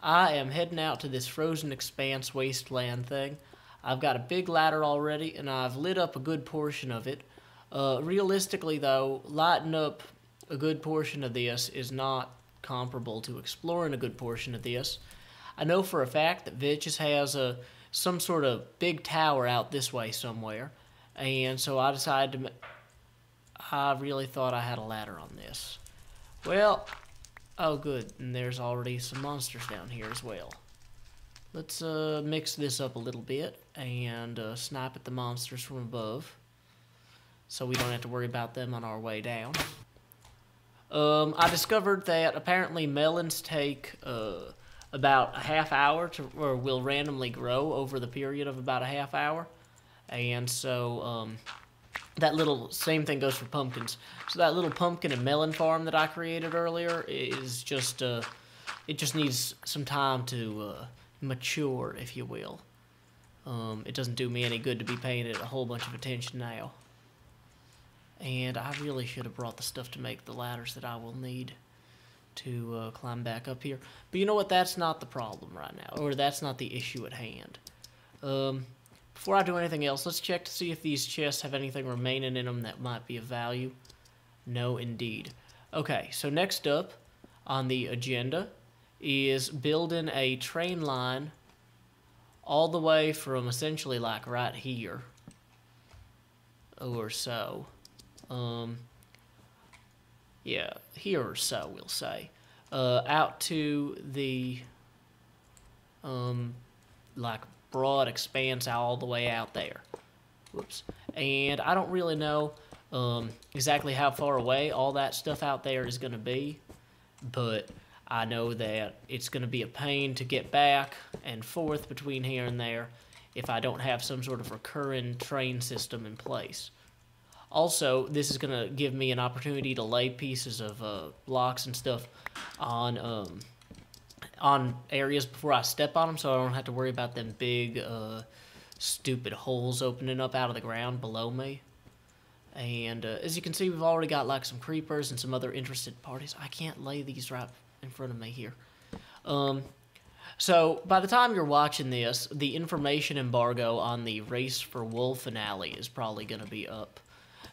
I am heading out to this frozen expanse wasteland thing. I've got a big ladder already, and I've lit up a good portion of it. Realistically, though, lighting up a good portion of this is not comparable to exploring a good portion of this. I know for a fact that vechs has some sort of big tower out this way somewhere, and so I decided to... I really thought I had a ladder on this. Well, oh good, and there's already some monsters down here as well. Let's mix this up a little bit and snipe at the monsters from above, so we don't have to worry about them on our way down. I discovered that apparently melons take about a half hour or will randomly grow over the period of about a half hour, and so that little same thing goes for pumpkins. So that little pumpkin and melon farm that I created earlier is just it just needs some time to mature, if you will. It doesn't do me any good to be paying it a whole bunch of attention now. And I really should have brought the stuff to make the ladders that I will need to climb back up here. But you know what? That's not the problem right now, or that's not the issue at hand. Before I do anything else, let's check to see if these chests have anything remaining in them that might be of value. No, indeed. Okay, so next up on the agenda is building a train line all the way from essentially like right here or so. Yeah, here or so, we'll say. Out to the like broad expanse all the way out there. Whoops. And I don't really know exactly how far away all that stuff out there is going to be, but I know that it's going to be a pain to get back and forth between here and there if I don't have some sort of recurring train system in place. Also, this is going to give me an opportunity to lay pieces of blocks and stuff on areas before I step on them, so I don't have to worry about them big, stupid holes opening up out of the ground below me. And as you can see, we've already got like some creepers and some other interested parties. I can't lay these right in front of me here. So by the time you're watching this, the information embargo on the Race for Wool finale is probably going to be up.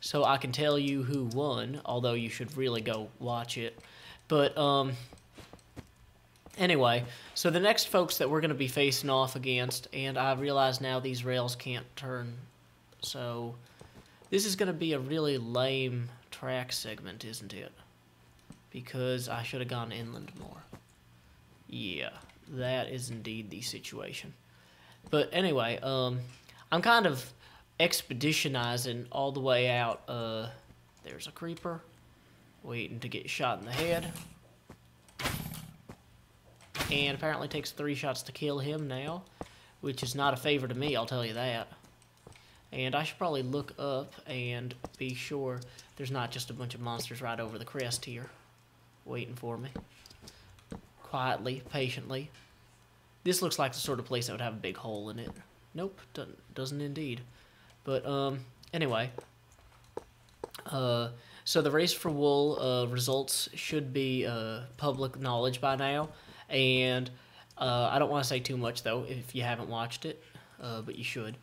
So I can tell you who won, although you should really go watch it. But anyway, so the next folks that we're going to be facing off against, and I realize now these rails can't turn, so this is going to be a really lame track segment, isn't it? Because I should have gone inland more. Yeah, that is indeed the situation. But anyway, I'm kind of expeditionizing all the way out. There's a creeper waiting to get shot in the head. And apparently takes 3 shots to kill him now, which is not a favor to me, I'll tell you that. And I should probably look up and be sure there's not just a bunch of monsters right over the crest here waiting for me. Quietly, patiently. This looks like the sort of place that would have a big hole in it. Nope, doesn't indeed. But anyway, so the Race for Wool results should be public knowledge by now. And I don't want to say too much, though, if you haven't watched it, but you should.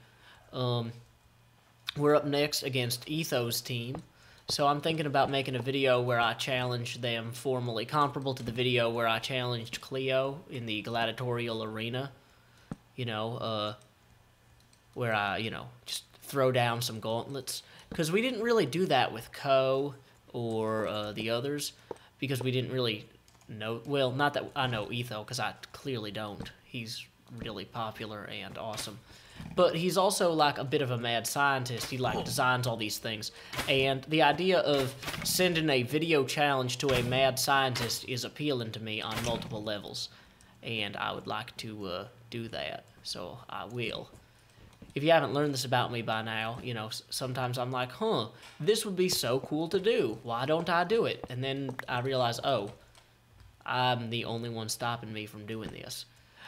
We're up next against Etho's team, so I'm thinking about making a video where I challenge them formally, comparable to the video where I challenged Cleo in the gladiatorial arena, you know, where I, you know, just throw down some gauntlets, because we didn't really do that with Ko or the others, because we didn't really... No, well, not that I know Etho, because I clearly don't. He's really popular and awesome. But he's also like a bit of a mad scientist. He like designs all these things. And the idea of sending a video challenge to a mad scientist is appealing to me on multiple levels. And I would like to do that, so I will. If you haven't learned this about me by now, you know, sometimes I'm like, huh, this would be so cool to do. Why don't I do it? And then I realize, oh, I'm the only one stopping me from doing this.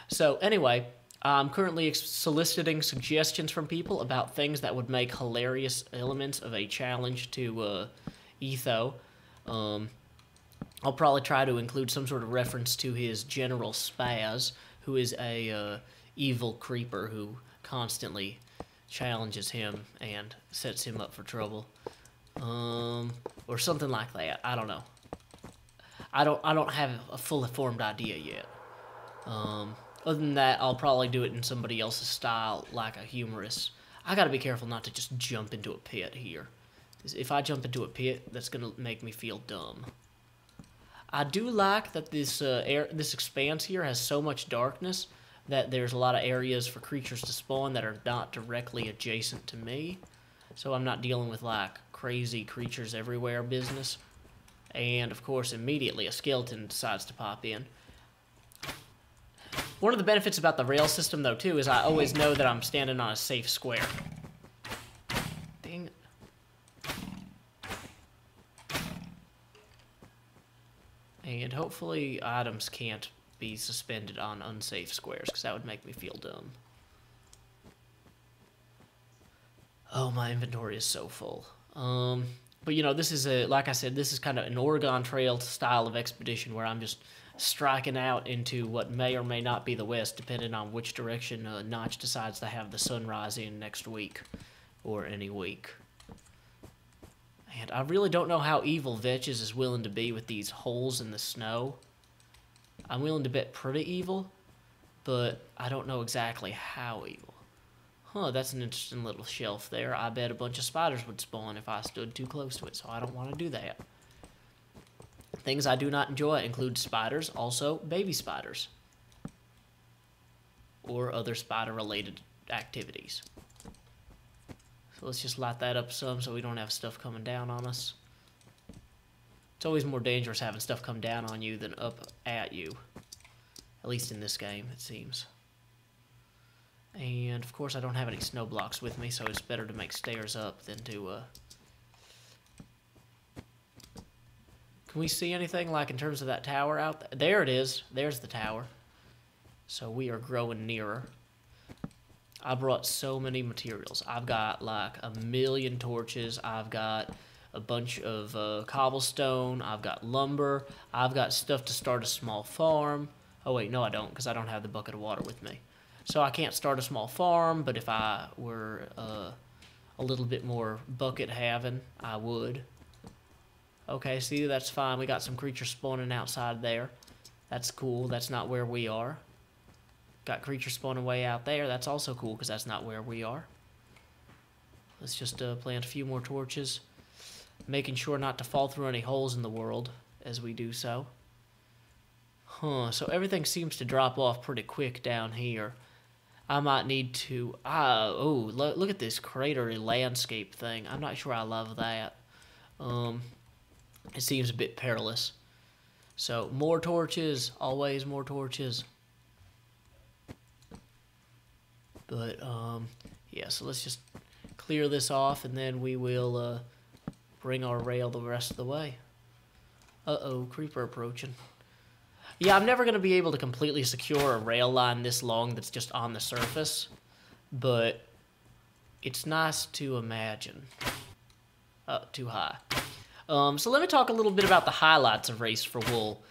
So anyway, I'm currently soliciting suggestions from people about things that would make hilarious elements of a challenge to Etho. I'll probably try to include some sort of reference to his General Spaz, who is a evil creeper who constantly challenges him and sets him up for trouble. Or something like that. I don't know. I don't have a fully formed idea yet. Other than that, I'll probably do it in somebody else's style, like a humorous. I gotta be careful not to just jump into a pit here. If I jump into a pit, that's gonna make me feel dumb. I do like that this expanse here has so much darkness that there's a lot of areas for creatures to spawn that are not directly adjacent to me. So I'm not dealing with like crazy creatures everywhere business. And of course, immediately a skeleton decides to pop in. One of the benefits about the rail system though too is I always know that I'm standing on a safe square. Dang it. And hopefully items can't be suspended on unsafe squares, because that would make me feel dumb. Oh, my inventory is so full. But you know, this is like I said, this is kind of an Oregon Trail style of expedition where I'm just striking out into what may or may not be the west, depending on which direction Notch decides to have the sunrise in next week, or any week. And I really don't know how evil Vetches is willing to be with these holes in the snow. I'm willing to bet pretty evil, but I don't know exactly how evil. Huh, that's an interesting little shelf there. I bet a bunch of spiders would spawn if I stood too close to it, so I don't want to do that. Things I do not enjoy include spiders, also baby spiders, or other spider-related activities. So let's just light that up some so we don't have stuff coming down on us. It's always more dangerous having stuff come down on you than up at you. At least in this game, it seems. And, of course, I don't have any snow blocks with me, so it's better to make stairs up than to, Can we see anything, like, in terms of that tower out there? There it is. There's the tower. So we are growing nearer. I brought so many materials. I've got, like, 1,000,000 torches. I've got a bunch of cobblestone. I've got lumber. I've got stuff to start a small farm. Oh, wait, no, I don't, because I don't have the bucket of water with me. So I can't start a small farm, but if I were a little bit more bucket having, I would. Okay, see, that's fine. We got some creatures spawning outside there. That's cool. That's not where we are. Got creatures spawning way out there. That's also cool, because that's not where we are. Let's just plant a few more torches, making sure not to fall through any holes in the world as we do so. Huh, so everything seems to drop off pretty quick down here. I might need to... oh, look at this cratery landscape thing. I'm not sure I love that. It seems a bit perilous. So, more torches. Always more torches. But, yeah, so let's just clear this off, and then we will bring our rail the rest of the way. Uh-oh, creeper approaching. Yeah, I'm never going to be able to completely secure a rail line this long that's just on the surface, but it's nice to imagine. Too high. So let me talk a little bit about the highlights of Race for Wool.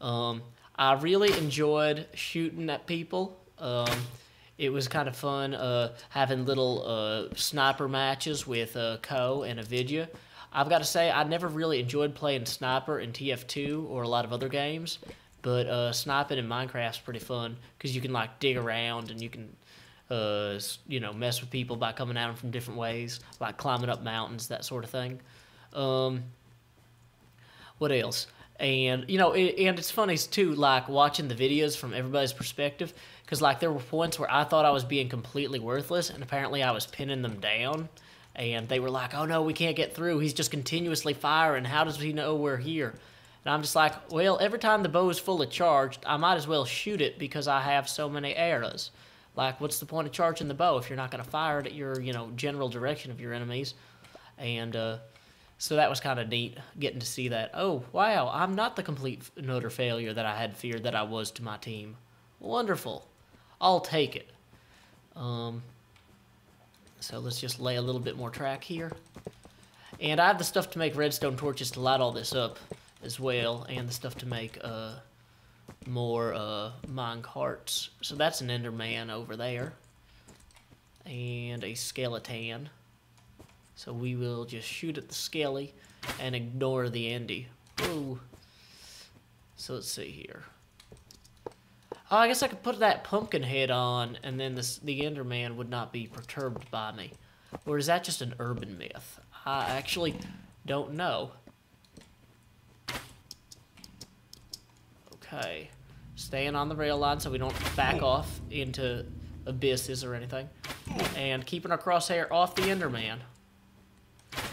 I really enjoyed shooting at people. It was kind of fun having little sniper matches with Ko and Avidya. I've got to say, I never really enjoyed playing sniper in TF2 or a lot of other games. But sniping in Minecraft's pretty fun because you can like dig around and you can, you know, mess with people by coming at them from different ways, like climbing up mountains, that sort of thing. What else? And you know, and it's funny too, like watching the videos from everybody's perspective, because like there were points where I thought I was being completely worthless, and apparently I was pinning them down, and they were like, "Oh no, we can't get through. He's just continuously firing. How does he know we're here?" And I'm just like, well, every time the bow is fully charged, I might as well shoot it because I have so many arrows. Like, what's the point of charging the bow if you're not going to fire it at your, you know, general direction of your enemies? And so that was kind of neat, getting to see that. Oh, wow, I'm not the complete and utter failure that I had feared that I was to my team. Wonderful. I'll take it. So let's just lay a little bit more track here. And I have the stuff to make redstone torches to light all this up. as well, and the stuff to make more mine carts. So that's an Enderman over there, and a skeleton. So we will just shoot at the skelly and ignore the Endy. Ooh. So let's see here. Oh, I guess I could put that pumpkin head on, and then the Enderman would not be perturbed by me. Or is that just an urban myth? I actually don't know. Okay. Staying on the rail line so we don't back off into abysses or anything. And keeping our crosshair off the Enderman,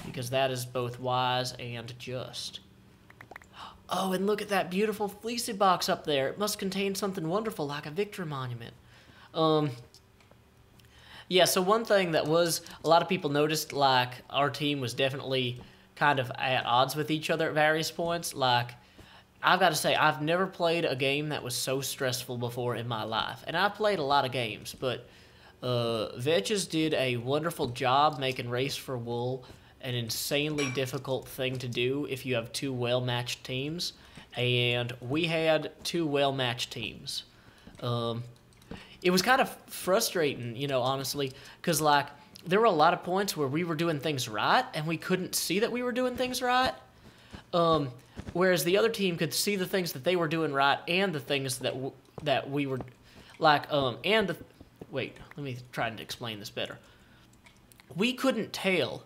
because that is both wise and just. Oh, and look at that beautiful fleecy box up there. It must contain something wonderful like a victory monument. Yeah, so one thing that was, a lot of people noticed, like, our team was definitely kind of at odds with each other at various points. Like, I've got to say, I've never played a game that was so stressful before in my life. And I've played a lot of games, but vechs did a wonderful job making Race for Wool an insanely difficult thing to do if you have two well-matched teams, and we had two well-matched teams. It was kind of frustrating, you know, honestly, because, like, there were a lot of points where we were doing things right, and we couldn't see that we were doing things right, whereas the other team could see the things that they were doing right and the things that we were, like, wait, let me try to explain this better. We couldn't tell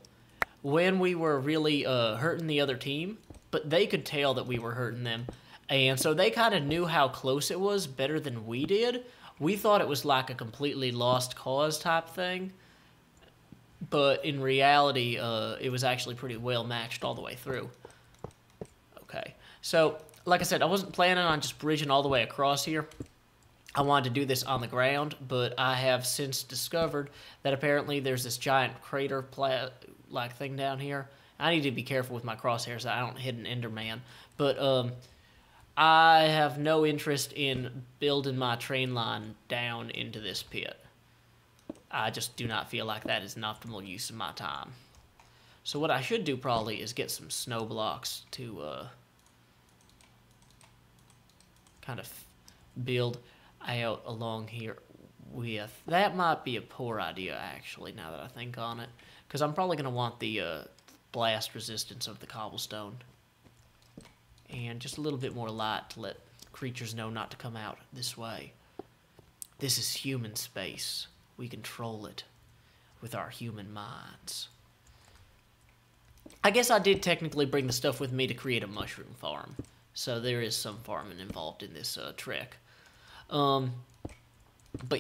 when we were really hurting the other team, but they could tell that we were hurting them. And so they kind of knew how close it was better than we did. We thought it was like a completely lost cause type thing. But in reality, it was actually pretty well matched all the way through. Okay. So, like I said, I wasn't planning on just bridging all the way across here. I wanted to do this on the ground, but I have since discovered that apparently there's this giant crater like thing down here. I need to be careful with my crosshairs so I don't hit an Enderman. But I have no interest in building my train line down into this pit. I just do not feel like that is an optimal use of my time. So what I should do probably is get some snow blocks to kind of build out along here with. That might be a poor idea, actually, now that I think on it. Because I'm probably going to want the blast resistance of the cobblestone. And just a little bit more light to let creatures know not to come out this way. This is human space. We control it with our human minds. I guess I did technically bring the stuff with me to create a mushroom farm. So there is some farming involved in this trek. But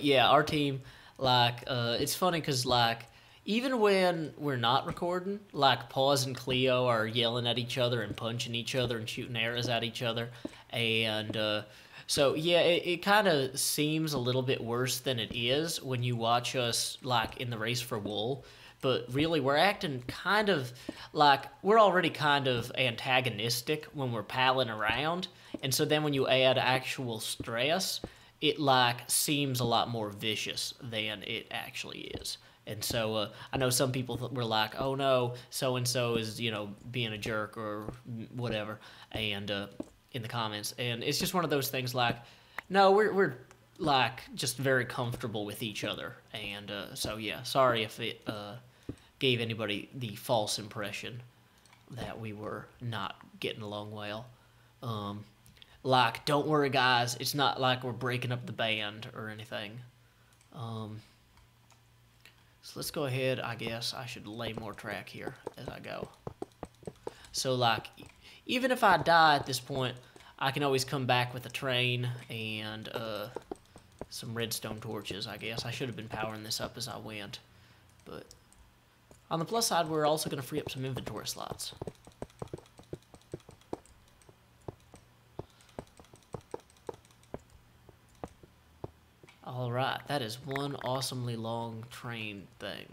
yeah, our team, like, it's funny because, like, even when we're not recording, like, Paws and Cleo are yelling at each other and punching each other and shooting arrows at each other. And so, yeah, it kind of seems a little bit worse than it is when you watch us, like, in the Race for Wool. But really, we're acting kind of like we're already kind of antagonistic when we're palling around. And so then when you add actual stress, it, like, seems a lot more vicious than it actually is. And so I know some people were like, oh no, so-and-so is, you know, being a jerk or whatever, and in the comments. And it's just one of those things like, no, we're like, just very comfortable with each other. And so, yeah, sorry if it gave anybody the false impression that we were not getting along well. Like, don't worry, guys, it's not like we're breaking up the band or anything. So let's go ahead. I guess I should lay more track here as I go. So, like, even if I die at this point, I can always come back with a train and some redstone torches, I guess. I should have been powering this up as I went. But on the plus side, we're also going to free up some inventory slots. Alright, that is one awesomely long train thing.